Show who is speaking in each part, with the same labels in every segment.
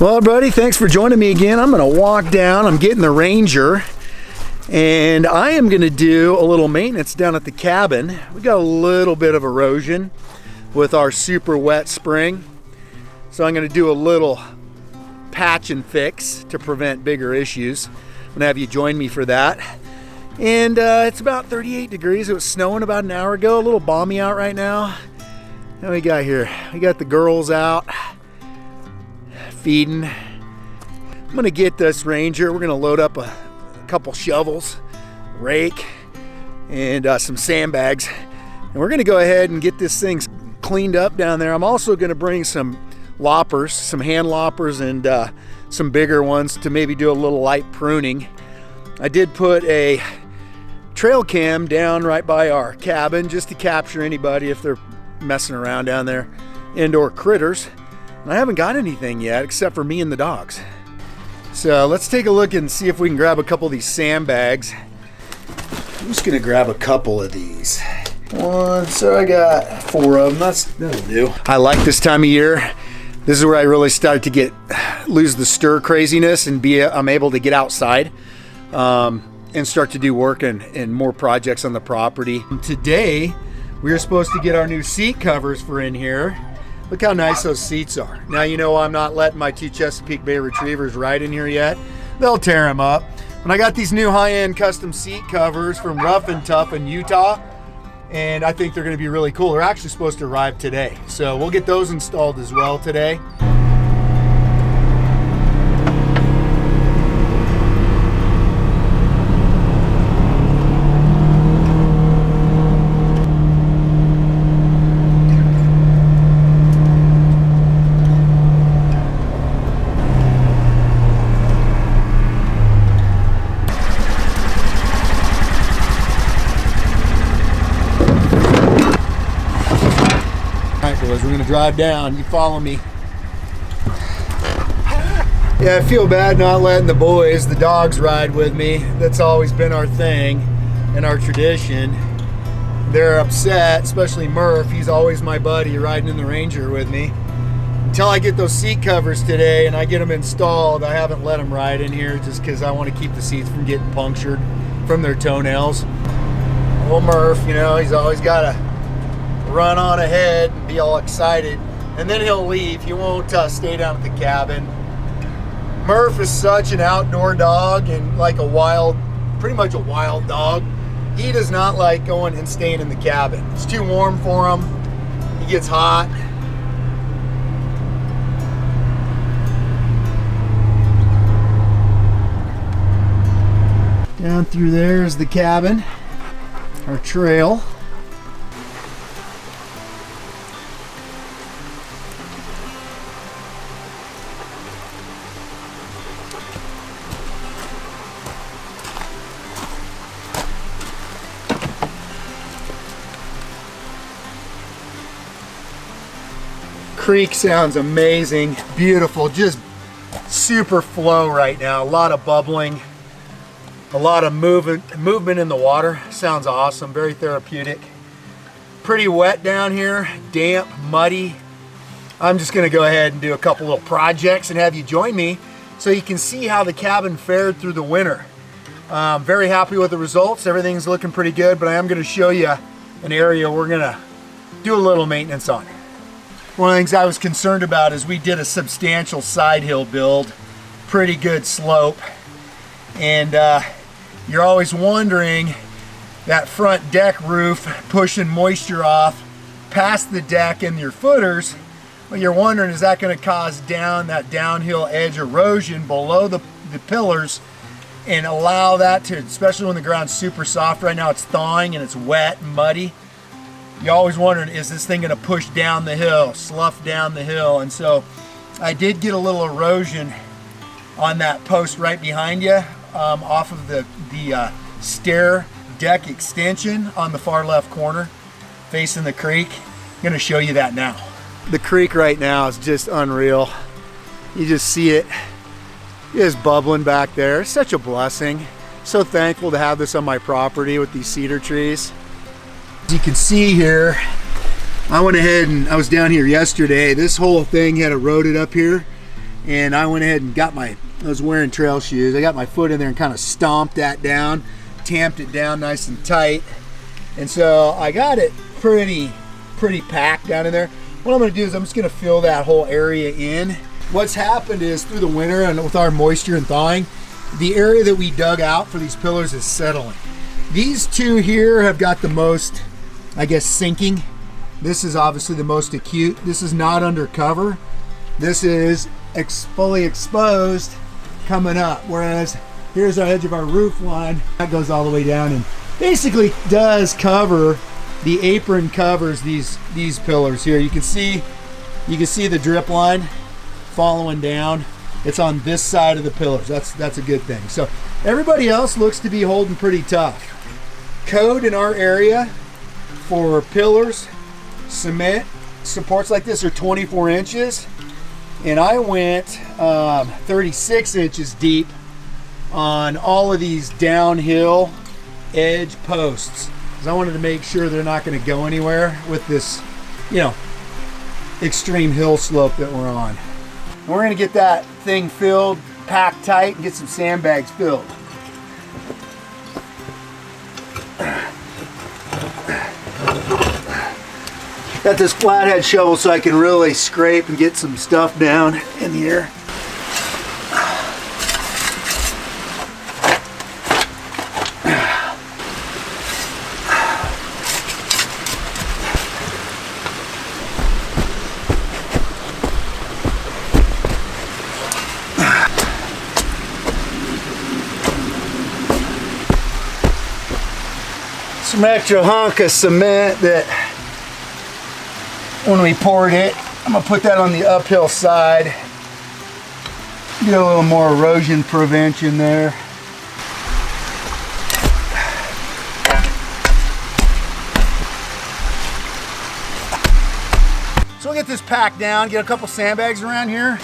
Speaker 1: Well, buddy, thanks for joining me again. I'm gonna walk down. I'm getting the Ranger, and I am gonna do a little maintenance down at the cabin. We got a little bit of erosion with our super wet spring, so I'm gonna do a little patch and fix to prevent bigger issues. I'm gonna have you join me for that. And it's about 38 degrees. It was snowing about an hour ago. A little balmy out right now. What we got here? We got the girls out feeding. I'm gonna get this Ranger. We're gonna load up a couple shovels, rake, and some sandbags, and we're gonna go ahead and get this thing cleaned up down there. I'm also gonna bring some loppers, some hand loppers, and some bigger ones to maybe do a little light pruning. I did put a trail cam down right by our cabin just to capture anybody if they're messing around down there, indoor critters. And I haven't got anything yet except for me and the dogs. So let's take a look and see if we can grab a couple of these sandbags. I'm just gonna grab a couple of these. So I got 4 of them. That'll do. I like this time of year. This is where I really start to lose the stir craziness and I'm able to get outside and start to do work and more projects on the property. Today, we are supposed to get our new seat covers for in here. Look how nice those seats are. Now you know I'm not letting my 2 Chesapeake Bay Retrievers ride in here yet. They'll tear them up. And I got these new high-end custom seat covers from Rough and Tough in Utah, and I think they're gonna be really cool. They're actually supposed to arrive today. So we'll get those installed as well today. We're gonna drive down. You follow me. Yeah, I feel bad not letting the boys, the dogs, ride with me. That's always been our thing and our tradition. They're upset, especially Murph. He's always my buddy riding in the Ranger with me. Until I get those seat covers today and I get them installed, I haven't let them ride in here just because I want to keep the seats from getting punctured from their toenails. Well, Murph, you know, he's always got to run on ahead and be all excited, and then he'll leave. He won't stay down at the cabin. Murph is such an outdoor dog and like pretty much a wild dog. He does not like going and staying in the cabin. It's too warm for him. He gets hot. Down through there is the cabin, our trail. Creek sounds amazing, beautiful, just super flow right now. A lot of bubbling, a lot of movement in the water. Sounds awesome, very therapeutic. Pretty wet down here, damp, muddy. I'm just gonna go ahead and do a couple little projects and have you join me so you can see how the cabin fared through the winter. Very happy with the results. Everything's looking pretty good, but I am gonna show you an area we're gonna do a little maintenance on. One of the things I was concerned about is we did a substantial side hill build, pretty good slope, and you're always wondering that front deck roof pushing moisture off past the deck and your footers. Well, you're wondering, is that going to cause that downhill edge erosion below the pillars and allow that to, especially when the ground's super soft right now, it's thawing and it's wet and muddy. You're always wondering, is this thing going to push down the hill, slough down the hill? And so I did get a little erosion on that post right behind you, off of the stair deck extension on the far left corner facing the creek. I'm going to show you that now. The creek right now is just unreal. You just see it just bubbling back there. It's such a blessing. So thankful to have this on my property with these cedar trees. As you can see here, I went ahead and I was down here yesterday. This whole thing had eroded up here and I went ahead and I was wearing trail shoes. I got my foot in there and kind of stomped that down, tamped it down nice and tight. And so I got it pretty packed down in there. What I'm gonna do is I'm just gonna fill that whole area in. What's happened is through the winter and with our moisture and thawing, the area that we dug out for these pillars is settling. These two here have got the most, I guess, sinking. This is obviously the most acute. This is not undercover. This is fully exposed coming up. Whereas here's our edge of our roof line. That goes all the way down and basically does cover, the apron covers these pillars here. You can see the drip line following down. It's on this side of the pillars. That's a good thing. So everybody else looks to be holding pretty tough. Code in our area for pillars, cement supports like this are 24 inches, and I went 36 inches deep on all of these downhill edge posts, because I wanted to make sure they're not going to go anywhere with this, extreme hill slope that we're on. And we're going to get that thing filled, packed tight, and get some sandbags filled. Got this flathead shovel so I can really scrape and get some stuff down in here. Some extra hunk of cement that when we poured it, I'm gonna put that on the uphill side. Get a little more erosion prevention there. So we'll get this packed down, get a couple sandbags around here.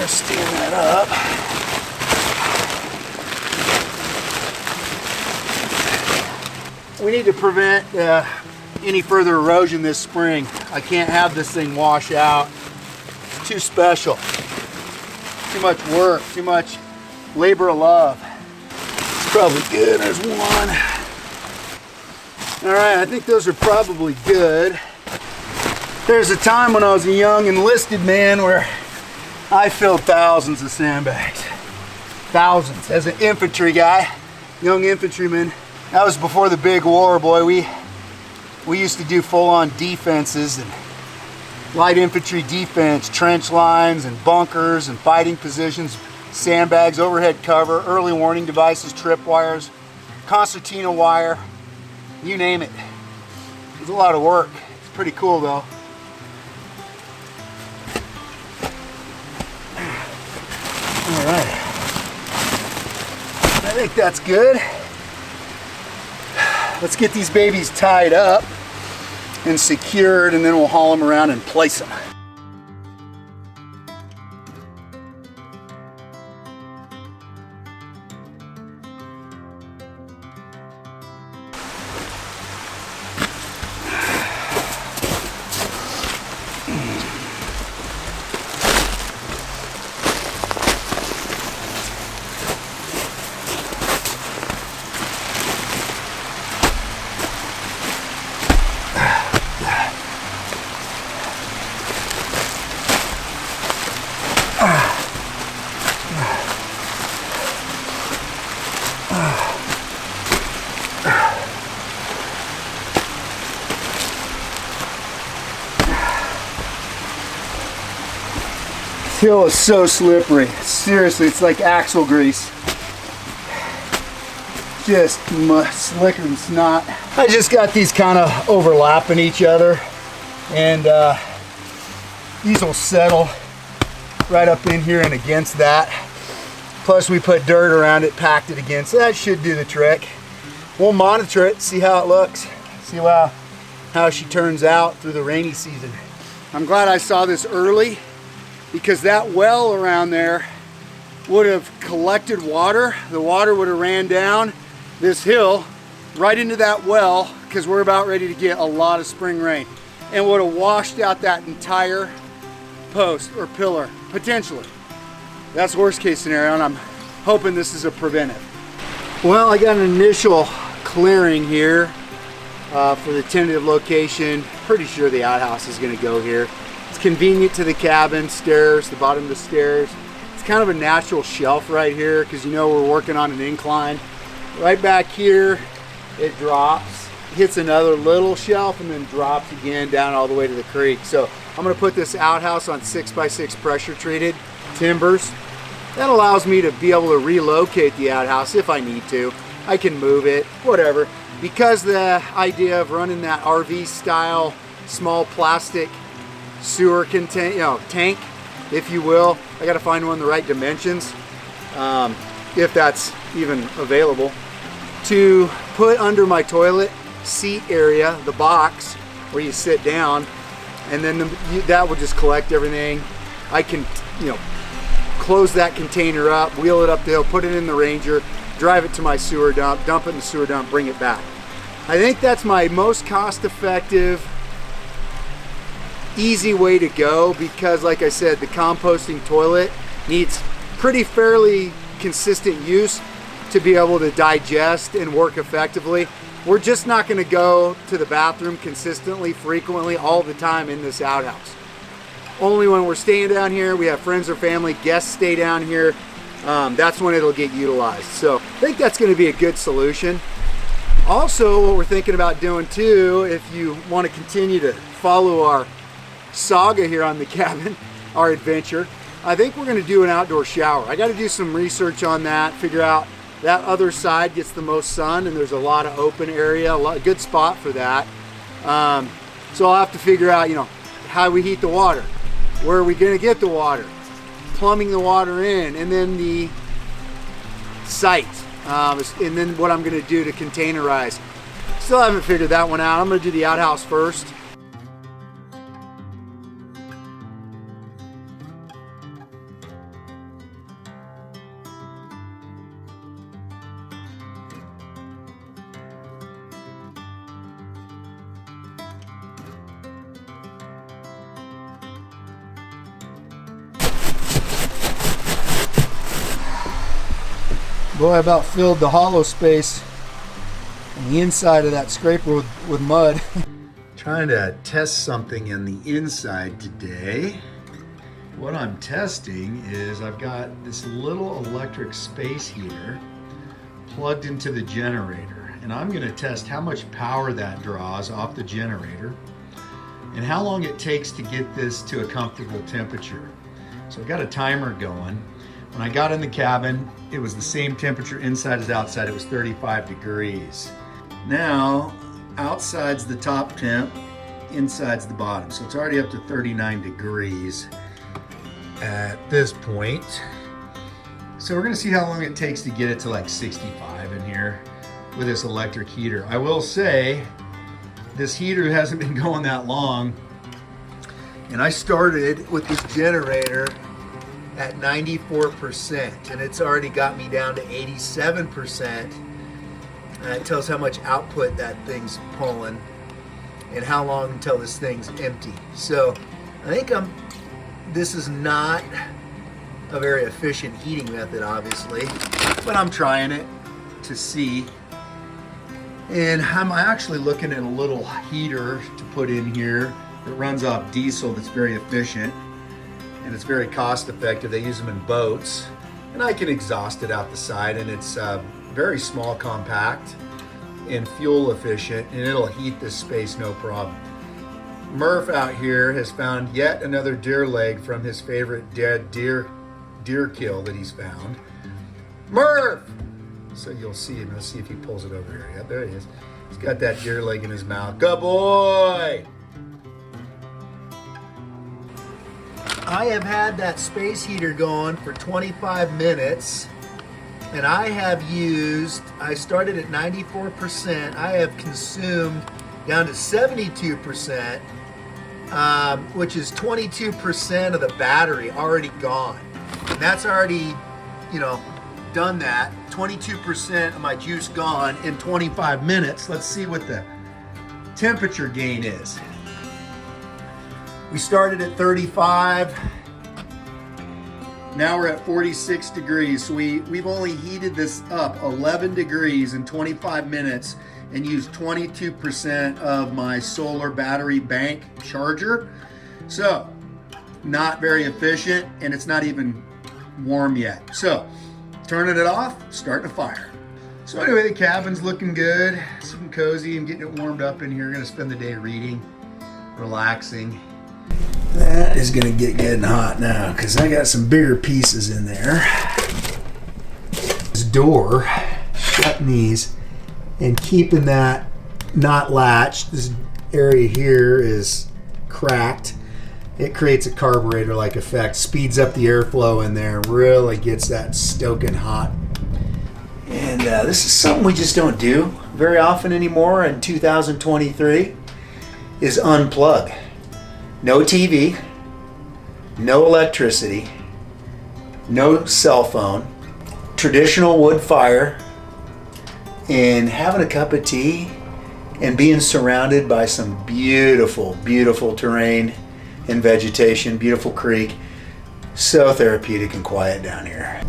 Speaker 1: Steam that up. We need to prevent any further erosion this spring. I can't have this thing wash out. It's too special. Too much work, too much labor of love. It's probably good. There's one. All right, I think those are probably good. There's a time when I was a young enlisted man where I filled thousands of sandbags. Thousands. As an infantry guy, young infantryman. That was before the big war, boy. We used to do full-on defenses and light infantry defense, trench lines and bunkers and fighting positions, sandbags, overhead cover, early warning devices, tripwires, concertina wire, you name it. It was a lot of work. It's pretty cool though. All right, I think that's good. Let's get these babies tied up and secured, and then we'll haul them around and place them. This hill is so slippery. Seriously, it's like axle grease. Just slicker than snot. I just got these kind of overlapping each other, and these will settle right up in here and against that. Plus we put dirt around it, packed it again, so that should do the trick. We'll monitor it, see how it looks, see how she turns out through the rainy season. I'm glad I saw this early because that well around there would have collected water. The water would have ran down this hill right into that well, because we're about ready to get a lot of spring rain, and would have washed out that entire post or pillar, potentially. That's worst case scenario, and I'm hoping this is a preventive. Well, I got an initial clearing here for the tentative location. Pretty sure the outhouse is going to go here. It's convenient to the cabin, stairs, the bottom of the stairs. It's kind of a natural shelf right here, because you know we're working on an incline. Right back here, it drops, hits another little shelf, and then drops again down all the way to the creek. So I'm going to put this outhouse on 6x6 pressure treated timbers. That allows me to be able to relocate the outhouse if I need to. I can move it, whatever. Because the idea of running that RV style small plastic sewer tank, if you will, I got to find one the right dimensions, if that's even available, to put under my toilet seat area, the box where you sit down, and then that will just collect everything. I can, close that container up, wheel it up the hill, put it in the Ranger, drive it to my sewer dump, dump it in the sewer dump, bring it back. I think that's my most cost-effective, easy way to go, because like I said, the composting toilet needs pretty fairly consistent use to be able to digest and work effectively. We're just not going to go to the bathroom consistently, frequently, all the time in this outhouse. Only when we're staying down here, we have friends or family, guests stay down here, that's when it'll get utilized. So I think that's going to be a good solution. Also, what we're thinking about doing too, if you want to continue to follow our saga here on the cabin, our adventure, I think we're going to do an outdoor shower. I got to do some research on that, figure out that other side gets the most sun, and there's a lot of open area, a good spot for that. So I'll have to figure out, how we heat the water, where are we going to get the water, plumbing the water in, and then the site, and then what I'm going to do to containerize. Still haven't figured that one out. I'm going to do the outhouse first. Boy, I about filled the hollow space on the inside of that scraper with mud. Trying to test something in the inside today. What I'm testing is I've got this little electric space heater plugged into the generator, and I'm going to test how much power that draws off the generator and how long it takes to get this to a comfortable temperature. So I've got a timer going. When I got in the cabin, it was the same temperature inside as outside. It was 35 degrees. Now, outside's the top temp, inside's the bottom. So it's already up to 39 degrees at this point. So we're gonna see how long it takes to get it to like 65 in here with this electric heater. I will say, this heater hasn't been going that long. And I started with this generator at 94%, and it's already got me down to 87%. It tells how much output that thing's pulling and how long until this thing's empty. So I think this is not a very efficient heating method, obviously, but I'm trying it to see. And I'm actually looking at a little heater to put in here that runs off diesel that's very efficient. And it's very cost effective. They use them in boats, and I can exhaust it out the side, and it's very small, compact, and fuel efficient, and it'll heat this space no problem. Murph out here has found yet another deer leg from his favorite dead deer kill that he's found. Murph! So you'll see him. Let's see if he pulls it over here. Yeah, there he is. He's got that deer leg in his mouth. Good boy! I have had that space heater going for 25 minutes, and I started at 94%, I have consumed down to 72%, which is 22% of the battery already gone. And that's already, you know, done that. 22% of my juice gone in 25 minutes. Let's see what the temperature gain is. We started at 35. Now we're at 46 degrees. So we've only heated this up 11 degrees in 25 minutes and used 22% of my solar battery bank charger. So not very efficient, and it's not even warm yet. So turning it off, starting a fire. So anyway, the cabin's looking good, some cozy. I'm getting it warmed up in here. Gonna spend the day reading, relaxing. That is gonna get good and hot now because I got some bigger pieces in there. This door, shutting these and keeping that not latched. This area here is cracked. It creates a carburetor-like effect, speeds up the airflow in there, really gets that stoking hot. And this is something we just don't do very often anymore in 2023, is unplug. No TV, no electricity, no cell phone, traditional wood fire, and having a cup of tea and being surrounded by some beautiful, beautiful terrain and vegetation, beautiful creek. So therapeutic and quiet down here.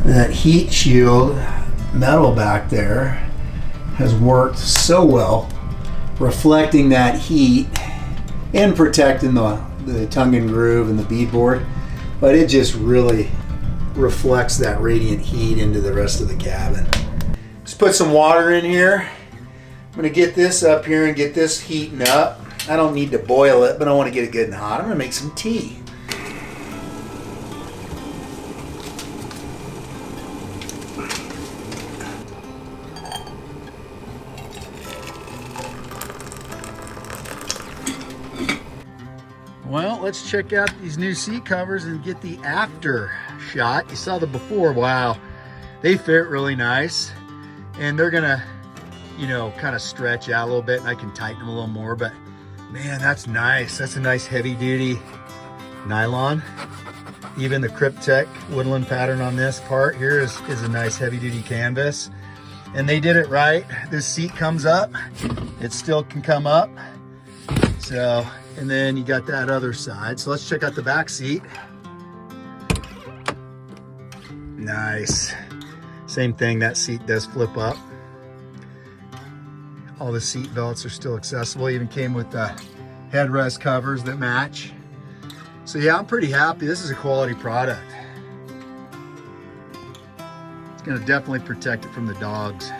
Speaker 1: That heat shield metal back there has worked so well, reflecting that heat and protecting the tongue and groove and the beadboard, but it just really reflects that radiant heat into the rest of the cabin. Just put some water in here. I'm gonna get this up here and get this heating up. I don't need to boil it, but I want to get it good and hot. I'm gonna make some tea. Well, let's check out these new seat covers and get the after shot. You saw the before. Wow, they fit really nice, and they're gonna, you know, kind of stretch out a little bit, and I can tighten them a little more. But man, that's nice. That's a nice heavy duty nylon. Even the Cryptek woodland pattern on this part here is a nice heavy duty canvas. And they did it right. This seat comes up. It still can come up. So, and then you got that other side. So let's check out the back seat. Nice. Same thing, that seat does flip up. All the seat belts are still accessible. Even came with the headrest covers that match. So yeah, I'm pretty happy. This is a quality product. It's gonna definitely protect it from the dogs.